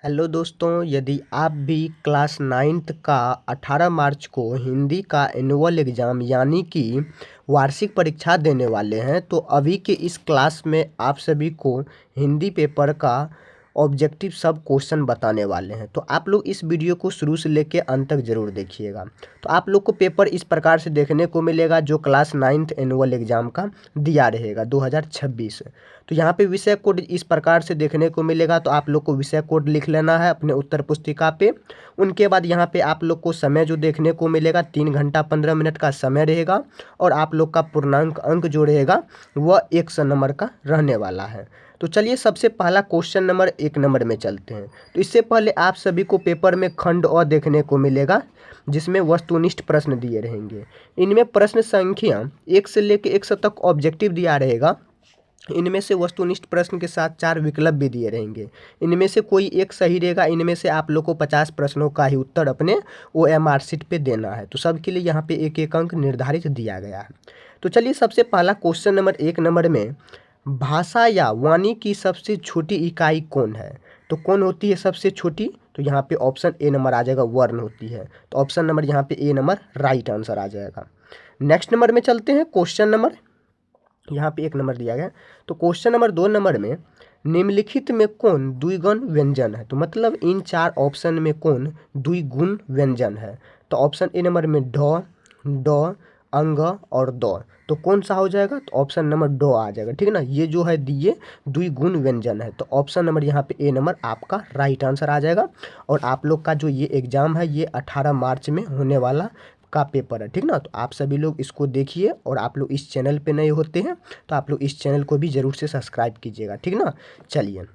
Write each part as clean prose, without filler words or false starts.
Hello दोस्तों, यदि आप भी क्लास 9th का 18 मार्च को हिंदी का एनुअल एग्ज़ाम यानी कि वार्षिक परीक्षा देने वाले हैं, तो अभी के इस क्लास में आप सभी को हिंदी पेपर का ऑब्जेक्टिव सब क्वेश्चन बताने वाले हैं। तो आप लोग इस वीडियो को शुरू से लेकर अंत तक ज़रूर देखिएगा। तो आप लोग को पेपर इस प्रकार से देखने को मिलेगा जो क्लास 9th एनुअल एग्ज़ाम का दिया रहेगा 2026। तो यहाँ पे विषय कोड इस प्रकार से देखने को मिलेगा। तो आप लोग को विषय कोड लिख लेना है अपने उत्तर पुस्तिका पे। उनके बाद यहाँ पे आप लोग को समय जो देखने को मिलेगा 3 घंटा 15 मिनट का समय रहेगा। और आप लोग का पूर्णांक अंक जो रहेगा वह 100 नंबर का रहने वाला है। तो चलिए सबसे पहला क्वेश्चन नंबर 1 नंबर में चलते हैं। तो इससे पहले आप सभी को पेपर में खंड अ देखने को मिलेगा जिसमें वस्तुनिष्ठ प्रश्न दिए रहेंगे। इनमें प्रश्न संख्या 1 से लेकर 100 तक ऑब्जेक्टिव दिया रहेगा। इनमें से वस्तुनिष्ठ प्रश्न के साथ 4 विकल्प भी दिए रहेंगे। इनमें से कोई एक सही रहेगा। इनमें से आप लोग को 50 प्रश्नों का ही उत्तर अपने OMR शीट पे देना है। तो सबके लिए यहाँ पे एक एक अंक निर्धारित दिया गया है। तो चलिए सबसे पहला क्वेश्चन नंबर 1 नंबर में, भाषा या वाणी की सबसे छोटी इकाई कौन है? तो कौन होती है सबसे छोटी? तो यहाँ पे ऑप्शन ए नंबर आ जाएगा, वर्ण होती है। तो ऑप्शन नंबर यहाँ पे ए नंबर राइट आंसर आ जाएगा। नेक्स्ट नंबर में चलते हैं। क्वेश्चन नंबर यहाँ पे 1 नंबर दिया गया। तो क्वेश्चन नंबर 2 नंबर में, निम्नलिखित में कौन द्विगुण व्यंजन है? तो मतलब इन 4 ऑप्शन में कौन द्विगुण व्यंजन है? तो ऑप्शन ए नंबर में ढ, ड, अंग और द। तो कौन सा हो जाएगा? तो ऑप्शन नंबर ड आ जाएगा। ठीक है ना, ये जो है ये द्विगुण व्यंजन है। तो ऑप्शन नंबर यहाँ पे ए नंबर आपका राइट आंसर आ जाएगा। और आप लोग का जो ये एग्ज़ाम है ये 18 मार्च में होने वाला का पेपर है। ठीक ना, तो आप सभी लोग इसको देखिए। और आप लोग इस चैनल पे नए होते हैं तो आप लोग इस चैनल को भी ज़रूर से सब्सक्राइब कीजिएगा। ठीक ना, चलिए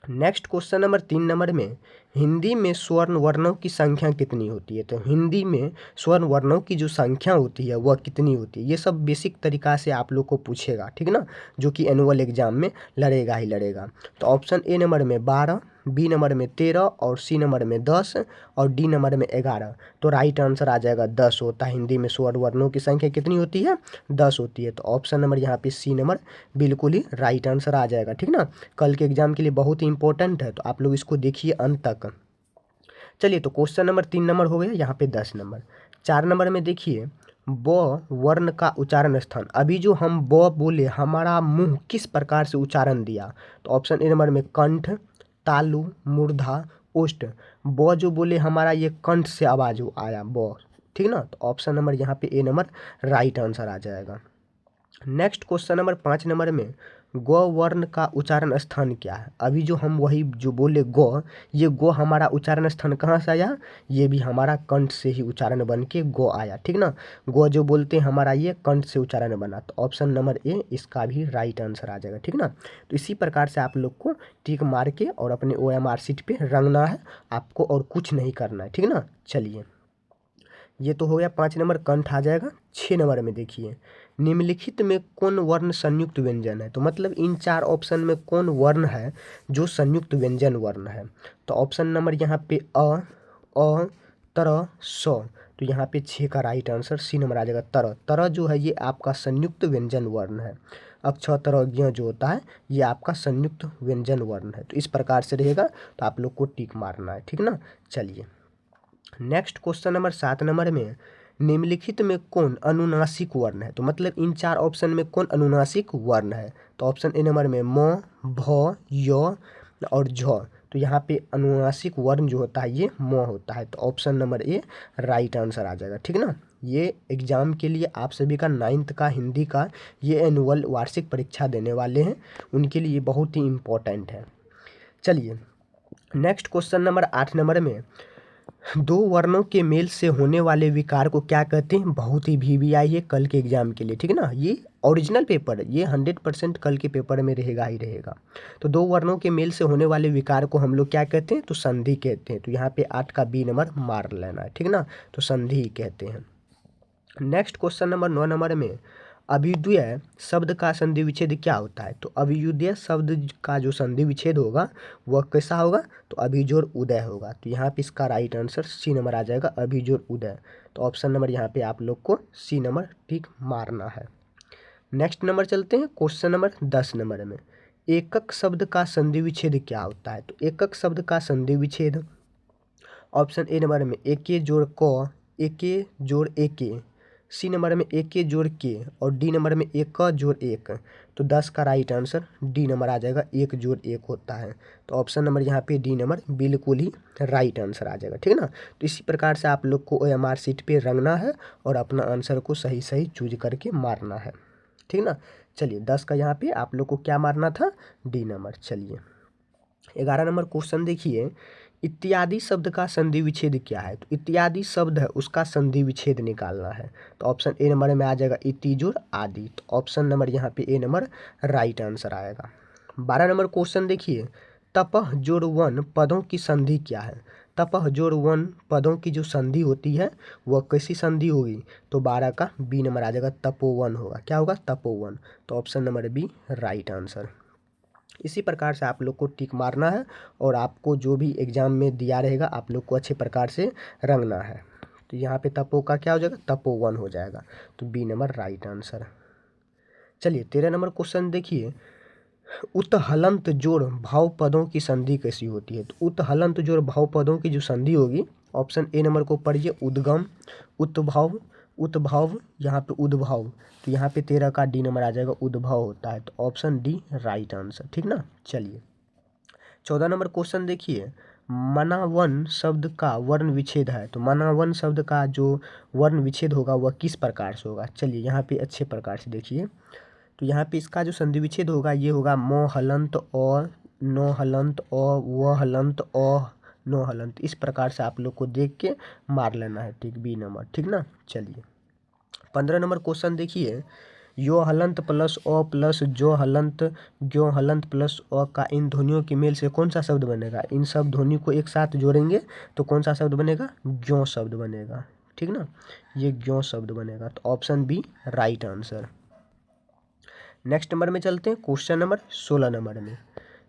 नेक्स्ट क्वेश्चन नंबर 3 नंबर में, हिंदी में स्वर्ण वर्णों की संख्या कितनी होती है? तो हिंदी में स्वर्ण वर्णों की जो संख्या होती है वह कितनी होती है? ये सब बेसिक तरीका से आप लोग को पूछेगा। ठीक ना, जो कि एनुअल एग्जाम में लड़ेगा ही लड़ेगा। तो ऑप्शन ए नंबर में 12, बी नंबर में 13 और सी नंबर में 10 और डी नंबर में 11। तो राइट आंसर आ जाएगा 10 होता है। हिंदी में स्वर्ण वर्णों की संख्या कितनी होती है? 10 होती है। तो ऑप्शन नंबर यहाँ पे सी नंबर बिल्कुल ही राइट आंसर आ जाएगा। ठीक ना, कल के एग्जाम के लिए बहुत ही इंपॉर्टेंट है। तो आप लोग इसको देखिए अंत तक। चलिए, तो क्वेश्चन नंबर 3 नंबर हो गया। यहाँ पे 10 नंबर। 4 नंबर में देखिए, ब वर्ण का उच्चारण स्थान। अभी जो हम ब बोले हमारा मुंह किस प्रकार से उच्चारण दिया? तो ऑप्शन ए नंबर में कंठ, तालु, मूर्धा, ओष्ठ। ब जो बोले हमारा ये कंठ से आवाज आया ब। ठीक ना, तो ऑप्शन नंबर यहाँ पे ए नंबर राइट आंसर आ जाएगा। नेक्स्ट क्वेश्चन नंबर 5 नंबर में, ग वर्ण का उच्चारण स्थान क्या है? अभी जो हम वही जो बोले ग, ये ग हमारा उच्चारण स्थान कहाँ से आया? ये भी हमारा कंठ से ही उच्चारण बन के ग आया। ठीक ना, ग जो बोलते हैं हमारा ये कंठ से उच्चारण बना। तो ऑप्शन नंबर ए इसका भी राइट आंसर आ जाएगा। ठीक ना, तो इसी प्रकार से आप लोग को टिक मार के और अपने OMR शीट पे रंगना है आपको, और कुछ नहीं करना है। ठीक ना, चलिए ये तो हो गया 5 नंबर, कंठ आ जाएगा। 6 नंबर में देखिए, निम्नलिखित में कौन वर्ण संयुक्त व्यंजन है? तो मतलब इन 4 ऑप्शन में कौन वर्ण है जो संयुक्त व्यंजन वर्ण है? तो ऑप्शन नंबर यहाँ पे अ, तर, स। तो यहाँ पे 6 का राइट आंसर सी नंबर आ जाएगा। तर, तर जो है ये आपका संयुक्त व्यंजन वर्ण है। अक्ष, तर, ज्ञ जो होता है ये आपका संयुक्त व्यंजन वर्ण है। तो इस प्रकार से रहेगा। तो आप लोग को टिक मारना है। ठीक ना, चलिए नेक्स्ट क्वेश्चन नंबर 7 नंबर में, निम्नलिखित में कौन अनुनासिक वर्ण है? तो मतलब इन 4 ऑप्शन में कौन अनुनासिक वर्ण है? तो ऑप्शन ए नंबर में म, भ, य और झ। तो यहाँ पे अनुनासिक वर्ण जो होता है ये म होता है। तो option number A right answer आ जाएगा। ठीक ना, ये एग्जाम के लिए आप सभी का 9th का हिंदी का ये एनुअल वार्षिक परीक्षा देने वाले हैं, उनके लिए बहुत ही इम्पोर्टेंट है। चलिए नेक्स्ट क्वेश्चन नंबर 8 नंबर में, दो वर्णों के मेल से होने वाले विकार को क्या कहते हैं? बहुत ही VVI है कल के एग्जाम के लिए। ठीक है ना, ये ओरिजिनल पेपर है, ये 100% कल के पेपर में रहेगा ही रहेगा। तो दो वर्णों के मेल से होने वाले विकार को हम लोग क्या कहते हैं? तो संधि कहते हैं। तो यहाँ पे 8 का बी नंबर मार लेना है। ठीक है ना, तो संधि कहते हैं। नेक्स्ट क्वेश्चन नंबर 9 नंबर में, अभ्युदय शब्द का संधि विच्छेद क्या होता है? तो अभ्युदय शब्द का जो संधि विच्छेद होगा वह कैसा होगा? तो अभिजोर उदय होगा। तो यहाँ पे इसका राइट आंसर सी नंबर आ जाएगा, अभिजोर उदय। तो ऑप्शन नंबर यहाँ पे आप लोग को सी नंबर टिक मारना है। नेक्स्ट नंबर चलते हैं क्वेश्चन नंबर 10 नंबर में, एकक शब्द का संधि विच्छेद क्या होता है? तो एकक शब्द का संधि विच्छेद ऑप्शन ए नंबर में एके जोड़ क, एके जोड़ एके, सी नंबर में एके जोड़ के और डी नंबर में एक जोड़ एक। तो 10 का राइट आंसर डी नंबर आ जाएगा, एक जोड़ एक होता है। तो ऑप्शन नंबर यहाँ पे डी नंबर बिल्कुल ही राइट आंसर आ जाएगा, ठीक है ना। तो इसी प्रकार से आप लोग को OMR शीट पे रंगना है और अपना आंसर को सही सही चूज करके मारना है, ठीक ना। चलिए 10 का यहाँ पे आप लोग को क्या मारना था? D number. चलिए 11 नंबर क्वेश्चन देखिए, इत्यादि शब्द का संधि विच्छेद क्या है? तो इत्यादि शब्द है उसका संधि विच्छेद निकालना है। तो ऑप्शन ए नंबर में आ जाएगा इति जोड़ आदि। तो ऑप्शन नंबर यहाँ पे ए नंबर राइट आंसर आएगा। 12 नंबर क्वेश्चन देखिए, तपह जोड़ वन पदों की संधि क्या है? तपह जोड़ वन पदों की जो संधि होती है वह कैसी संधि होगी? तो 12 का बी नंबर आ जाएगा, तपोवन होगा। क्या होगा? तपोवन। तो option number B right answer. इसी प्रकार से आप लोग को टिक मारना है और आपको जो भी एग्जाम में दिया रहेगा आप लोग को अच्छे प्रकार से रंगना है। तो यहाँ पे तपो का क्या हो जाएगा? तपोवन हो जाएगा। तो बी नंबर राइट आंसर। चलिए 13 नंबर क्वेश्चन देखिए, उत हलंत जोड़ भाव पदों की संधि कैसी होती है? तो उत हलंत जोड़ भाव पदों की जो संधि होगी, ऑप्शन ए नंबर को पढ़िए, उद्गम, उत्भाव, उत्भाव, यहाँ पे उद्भाव। तो यहाँ पे 13 का डी नंबर आ जाएगा, उद्भाव होता है। तो ऑप्शन डी राइट आंसर, ठीक ना। चलिए 14 नंबर क्वेश्चन देखिए, मनावन शब्द का वर्ण विच्छेद है। तो मनावन शब्द का जो वर्ण विच्छेद होगा वह किस प्रकार से होगा? चलिए यहाँ पे अच्छे प्रकार से देखिए। तो यहाँ पे इसका जो संधि विच्छेद होगा ये होगा मो हलंत और नो हलंत और व हलंत और नो हलंत। इस प्रकार से आप लोग को देख के मार लेना है, ठीक, बी नंबर, ठीक ना। चलिए 15 नंबर क्वेश्चन देखिए, यो हलंत प्लस अ प्लस जो हलंत ग्यो हलंत प्लस अ का इन ध्वनियों के मेल से कौन सा शब्द बनेगा? इन सब ध्वनि को एक साथ जोड़ेंगे तो कौन सा शब्द बनेगा? ग्यो शब्द बनेगा, ठीक ना। ये ग्यो शब्द बनेगा। तो option B right answer. Next number में चलते हैं, क्वेश्चन नंबर 16 नंबर में।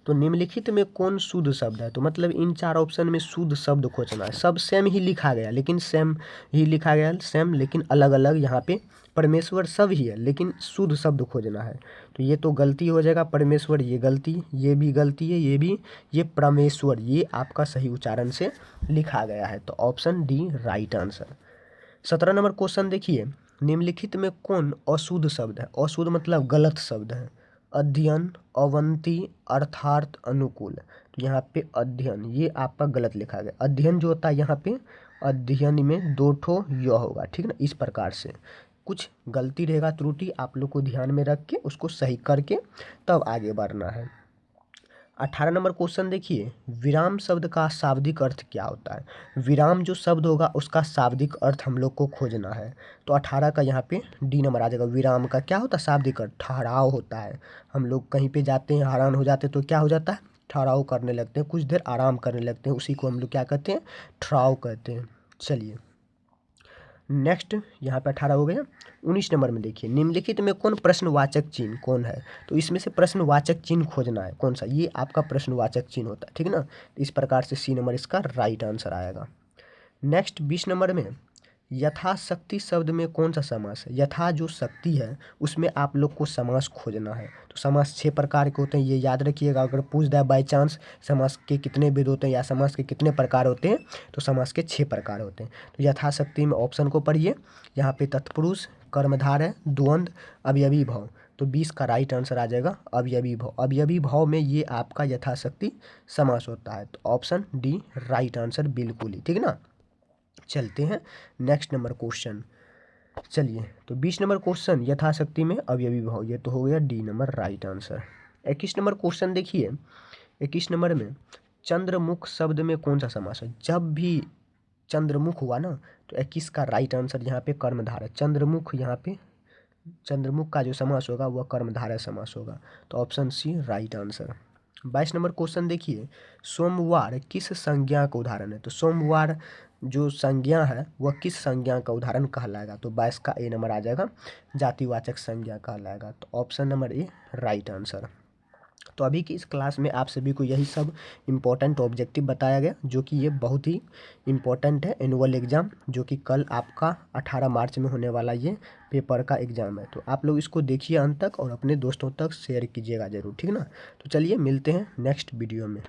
तो निम्नलिखित में कौन शुद्ध शब्द है? तो मतलब इन चार ऑप्शन में शुद्ध शब्द खोजना है। सब सेम ही लिखा गया, लेकिन सेम ही लिखा गया, सेम लेकिन अलग अलग। यहाँ पे परमेश्वर सब ही है लेकिन शुद्ध शब्द खोजना है। तो ये तो गलती हो जाएगा, परमेश्वर ये गलती, ये भी गलती है, ये भी, ये परमेश्वर, ये आपका सही उच्चारण से लिखा गया है। तो option D right answer. 17 number question देखिए, निम्नलिखित में कौन अशुद्ध शब्द है? अशुद्ध मतलब गलत शब्द है। अध्ययन, अवंती, अर्थार्थ, अनुकूल। तो यहाँ पे अध्ययन ये आपका गलत लिखा गया। अध्ययन जो होता है यहाँ पे अध्ययन में दो ठो य होगा, ठीक ना। इस प्रकार से कुछ गलती रहेगा, त्रुटि आप लोग को ध्यान में रख के उसको सही करके तब आगे बढ़ना है। 18 नंबर क्वेश्चन देखिए, विराम शब्द का शाब्दिक अर्थ क्या होता है? विराम जो शब्द होगा उसका शाब्दिक अर्थ हम लोग को खोजना है। तो 18 का यहाँ पे डी नंबर आ जाएगा। विराम का क्या होता है? शाब्दिक अर्थ ठहराव होता है। हम लोग कहीं पे जाते हैं, हैरान हो जाते हैं तो क्या हो जाता है? ठहराव करने लगते हैं, कुछ देर आराम करने लगते हैं, उसी को हम लोग क्या कहते हैं? ठहराव कहते हैं। चलिए नेक्स्ट यहाँ पे 18 हो गया। 19 नंबर में देखिए, निम्नलिखित में कौन प्रश्नवाचक चिन्ह कौन है? तो इसमें से प्रश्नवाचक चिन्ह खोजना है कौन सा, ये आपका प्रश्नवाचक चिन्ह होता है, ठीक ना। इस प्रकार से सी नंबर इसका राइट आंसर आएगा। नेक्स्ट 20 नंबर में, यथाशक्ति शब्द में कौन सा समास है? यथा जो शक्ति है उसमें आप लोग को समास खोजना है। तो समास 6 प्रकार के होते हैं, ये याद रखिएगा। अगर पूछ दे बाई चांस समास के कितने विध होते हैं या समास के कितने प्रकार होते हैं, तो समास के 6 प्रकार होते हैं। तो यथाशक्ति में ऑप्शन को पढ़िए, यहाँ पे तत्पुरुष, कर्मधारय है, द्वंद्व, अवयवी भाव। तो 20 का राइट आंसर आ जाएगा अवयवी भाव। अवयवी भाव में ये आपका यथाशक्ति समास होता है। तो ऑप्शन डी राइट आंसर बिल्कुल ही, ठीक है ना। चलते हैं नेक्स्ट नंबर क्वेश्चन। चलिए तो 20 नंबर क्वेश्चन यथाशक्ति में अवयवी भाव, ये तो हो गया D number right answer. 21 number question देखिए, 21 नंबर में चंद्रमुख शब्द में कौन सा समास है? जब भी चंद्रमुख हुआ ना तो 21 का राइट आंसर यहाँ पे कर्मधारय। चंद्रमुख, यहाँ पे चंद्रमुख का जो समास होगा वह कर्मधारय समास होगा। तो option C right answer. 22 number question देखिए, सोमवार किस संज्ञा का उदाहरण है? तो सोमवार जो संज्ञा है वह किस संज्ञा का उदाहरण कहलाएगा? तो 22 का ए नंबर आ जाएगा, जातिवाचक संज्ञा कहलाएगा। तो option number A right answer. तो अभी की इस क्लास में आप सभी को यही सब इम्पोर्टेंट ऑब्जेक्टिव बताया गया, जो कि ये बहुत ही इम्पोर्टेंट है एनुअल एग्ज़ाम, जो कि कल आपका 18 मार्च में होने वाला ये पेपर का एग्ज़ाम है। तो आप लोग इसको देखिए अंत तक और अपने दोस्तों तक शेयर कीजिएगा ज़रूर, ठीक ना। तो चलिए मिलते हैं नेक्स्ट वीडियो में।